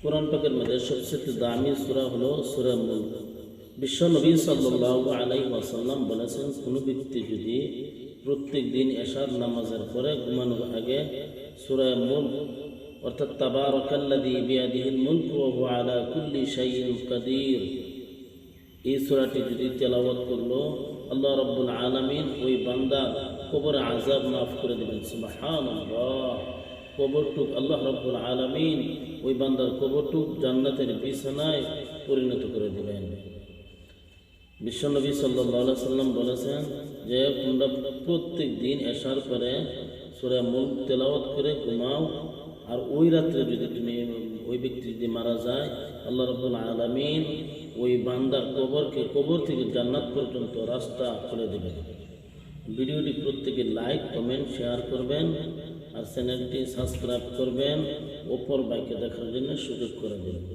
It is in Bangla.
কোরআন পাকের মধ্যে সবচেয়ে দামি সূরা হলো সূরা মুলক। বিশ্ব নবী সাল্লাল্লাহু আলাইহি ওয়াসাল্লাম বলেছেন, কোনো ব্যক্তি যদি প্রত্যেক দিন এশার নামাজের পরে ঘুমানোর আগে সূরা মুলক অর্থাৎ তাবারাকাল্লাযী বিয়াদিহিল মুলকু ওয়া হুয়া আলা কুল্লি শাইইন কাদির, এই সূরাটি যদি তেলাওয়াত করলো, আল্লাহ রাব্বুল আলামিন ওই বান্দার কবরে আযাব মাফ করে দেবেন। সুবহানাল্লাহ। কবরটুক আল্লাহ রাব্বুল আলামিন ওই বান্দার কবরটুক জান্নাতের বিছানায় পরিণত করে দেবেন। বিশ্বনবী সাল্লাল্লাহু আলাইহি সাল্লাম বলেছেন যে তোমরা প্রত্যেক দিন এশার পরে সূরা মুলক তেলাওয়াত করে ঘুমাও, আর ওই রাত্রে যদি তুমি ওই ব্যক্তি যদি মারা যায়, আল্লাহ রাব্বুল আলামিন ওই বান্দার কবর থেকে জান্নাত পর্যন্ত রাস্তা খুলে দেবেন। ভিডিওটি প্রত্যেকে লাইক, কমেন্ট, শেয়ার করবেন আর চ্যানেলটি সাবস্ক্রাইব করবেন, অপর বাইকে দেখার জন্য সুযোগ করে দেবেন।